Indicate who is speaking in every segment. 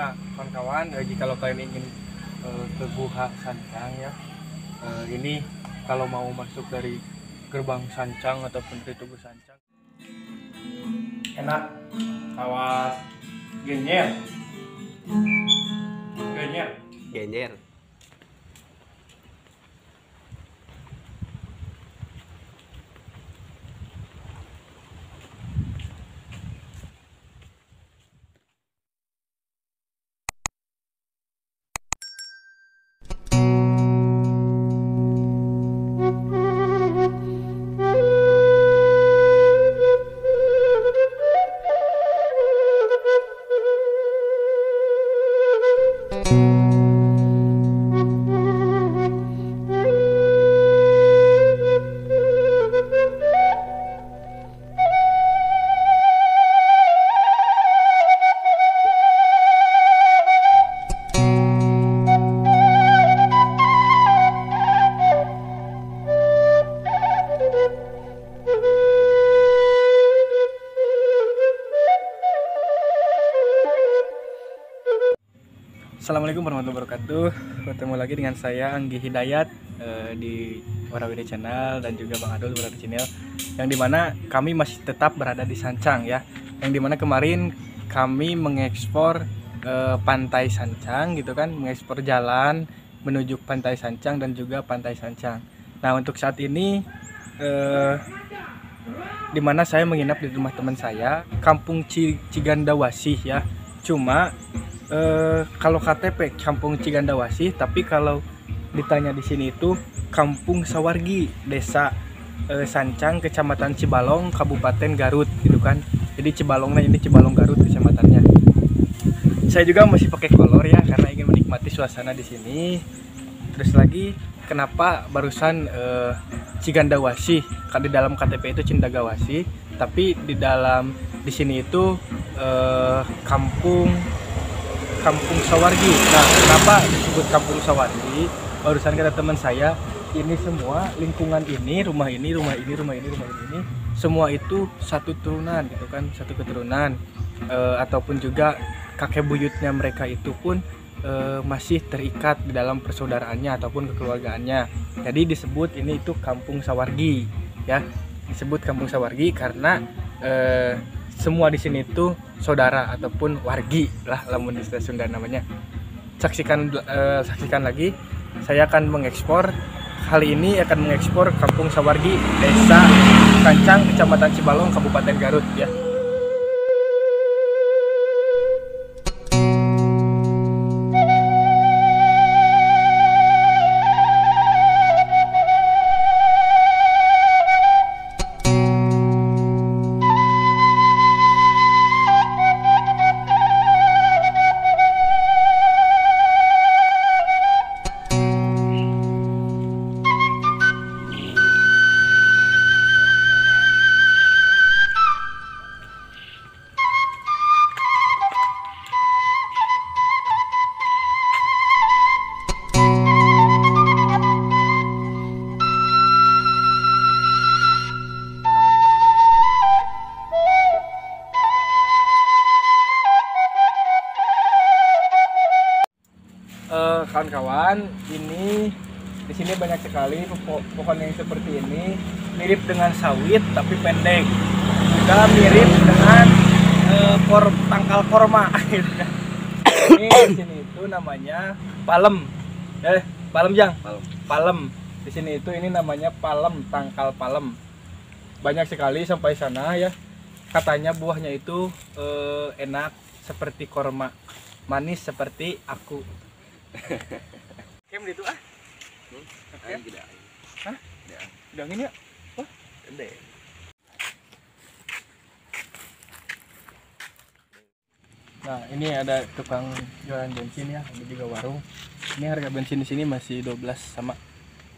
Speaker 1: Nah, kawan-kawan, jika kalian ingin ke Gua Sancang ya, ini kalau mau masuk dari gerbang Sancang ataupun dari Tugu Sancang, enak, awas genyer, genyer.
Speaker 2: Genjer.
Speaker 1: Assalamualaikum warahmatullahi wabarakatuh. Ketemu lagi dengan saya Anggi Hidayat di Warawiri Channel dan juga Bang Adul Warawiri Channel, yang dimana kami masih tetap berada di Sancang ya, yang dimana kemarin kami mengekspor pantai Sancang gitu kan, mengekspor jalan menuju pantai Sancang dan juga pantai Sancang. Nah, untuk saat ini dimana saya menginap di rumah teman saya, Kampung Cigandawasih ya. Cuma kalau KTP Kampung Cigandawasih, tapi kalau ditanya di sini itu Kampung Sawargi, Desa Sancang, Kecamatan Cibalong, Kabupaten Garut gitu kan. Jadi Cibalongnya ini Cibalong Garut kecamatannya. Saya juga masih pakai kolor ya karena ingin menikmati suasana di sini. Terus lagi kenapa barusan Cigandawasih, kalau di dalam KTP itu Cindagawasih, tapi di sini itu Kampung Sawargi. Nah, kenapa disebut Kampung Sawargi? Barusan kata teman saya, ini semua lingkungan ini, rumah ini, semua itu satu turunan gitu kan, satu keturunan. Ataupun juga kakek buyutnya mereka itu pun masih terikat di dalam persaudaraannya ataupun kekeluargaannya. Jadi disebut ini itu Kampung Sawargi ya. Disebut Kampung Sawargi karena semua di sini tuh saudara ataupun wargi lah, lamun di Sunda namanya. Saksikan lagi, saya akan mengekspor, kali ini akan mengekspor Kampung Sawargi, Desa Sancang, Kecamatan Cibalong, Kabupaten Garut ya. Kawan-kawan, ini di sini banyak sekali pohon yang seperti ini, mirip dengan sawit tapi pendek, juga mirip dengan tangkal korma. Ini di sini itu namanya palem, palem Jang, palem. Di sini itu ini namanya palem, tangkal palem. Banyak sekali sampai sana ya. Katanya buahnya itu enak seperti korma, manis seperti aku. Kem gitu ah. Oke. Hah? Udah angin ya? Wah, gede. Nah, ini ada tukang jualan bensin ya, ada juga warung. Ini harga bensin di sini masih 12 sama.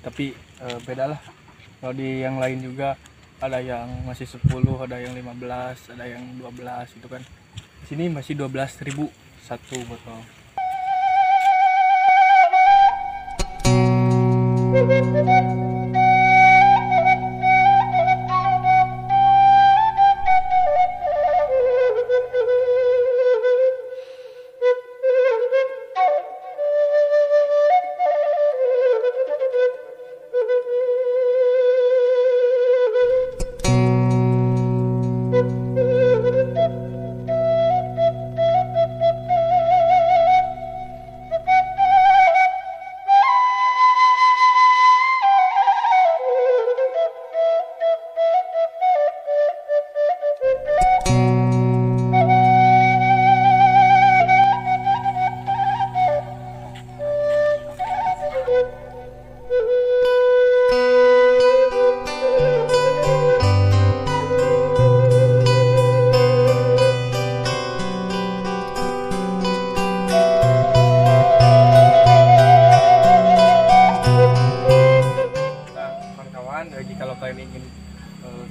Speaker 1: Tapi beda lah. Kalau di yang lain juga ada yang masih 10, ada yang 15, ada yang 12 gitu kan. Di sini masih 12.000 satu botol.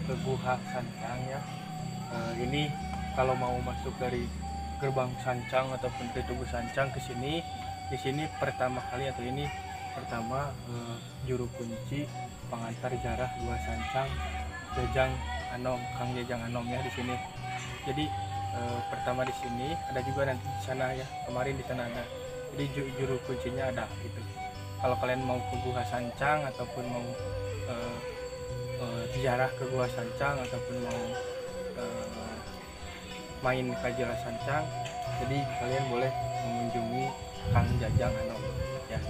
Speaker 1: ke Gua Sancang ya. Ini kalau mau masuk dari gerbang Sancang ataupun ke Tugu Sancang ke sini, di sini pertama kali atau ini pertama juru kunci pengantar jarah Gua Sancang Jajang Anom, Kang Jajang Anom ya di sini. Jadi pertama di sini ada juga nanti di sana ya, kemarin di sana ada. Jadi juru kuncinya ada gitu. Kalau kalian mau ke Gua Sancang ataupun mau ziarah ke Gua Sancang ataupun mau main ke Jarah Sancang, jadi kalian boleh mengunjungi Kang Jajang Anom ya.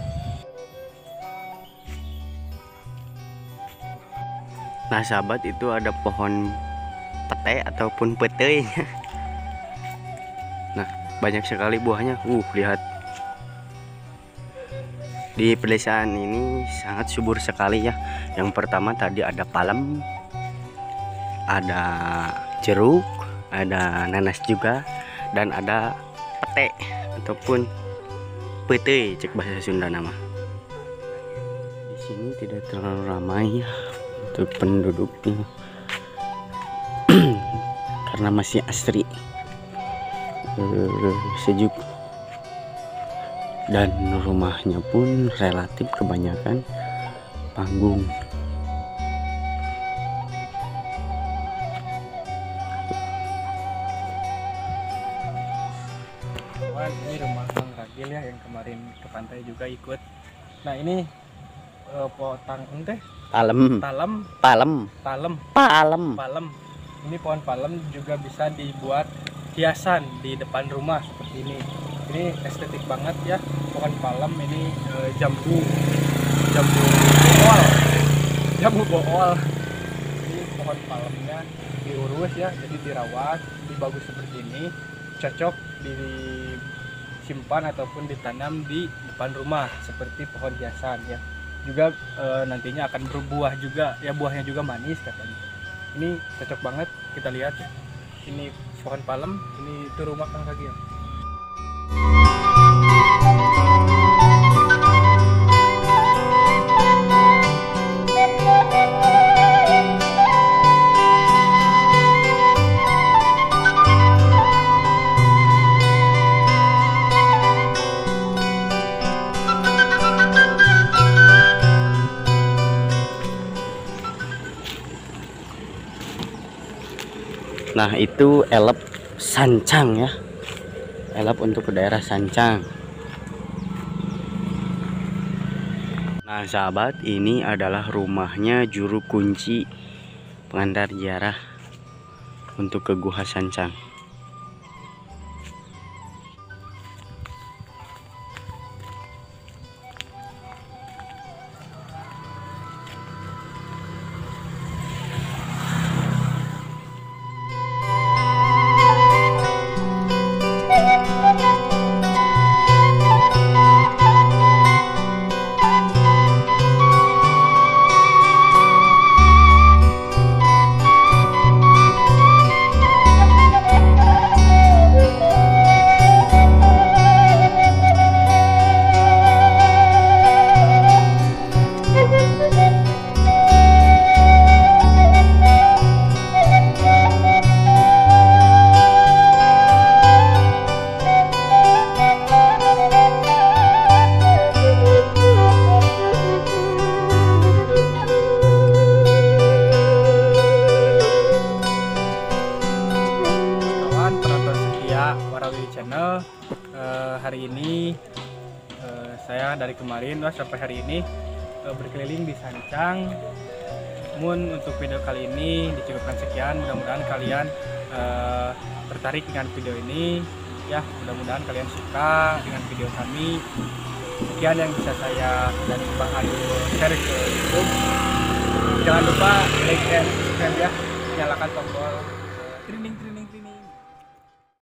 Speaker 2: Nah sahabat, itu ada pohon pete ataupun petei. Nah banyak sekali buahnya. Lihat, di pedesaan ini sangat subur sekali ya. Yang pertama tadi ada palem, ada jeruk, ada nanas juga, dan ada pete ataupun pete cek bahasa Sunda nama. Di sini tidak terlalu ramai ya untuk penduduknya. Karena masih asri, sejuk, dan rumahnya pun relatif kebanyakan panggung.
Speaker 1: Ini rumah Kang Ragil ya, yang kemarin ke pantai juga ikut. Nah ini potang teh
Speaker 2: Palem. Ini
Speaker 1: pohon palem juga bisa dibuat hiasan di depan rumah seperti ini. Ini estetik banget ya, pohon palem ini jambu bool. Ini pohon palemnya diurus ya, jadi dirawat, dibagus seperti ini, cocok disimpan ataupun ditanam di depan rumah seperti pohon hiasan ya. Juga nantinya akan berbuah juga ya, buahnya juga manis katanya. Ini cocok banget, kita lihat ya. Ini pohon palem, ini itu rumah Kang Ragil.
Speaker 2: Nah itu elep Sancang ya, elep untuk ke daerah Sancang. Nah sahabat, ini adalah rumahnya juru kunci pengantar jarah untuk ke Gua Sancang. Warawiri Channel. Hari ini saya dari kemarin sampai hari ini berkeliling di Sancang. Namun untuk video kali ini dicukupkan sekian. Mudah-mudahan kalian tertarik dengan video ini ya. Mudah-mudahan kalian suka dengan video kami. Sekian yang bisa saya dan Bang Adul share ke YouTube. Jangan lupa like dan subscribe ya. Nyalakan tombol trending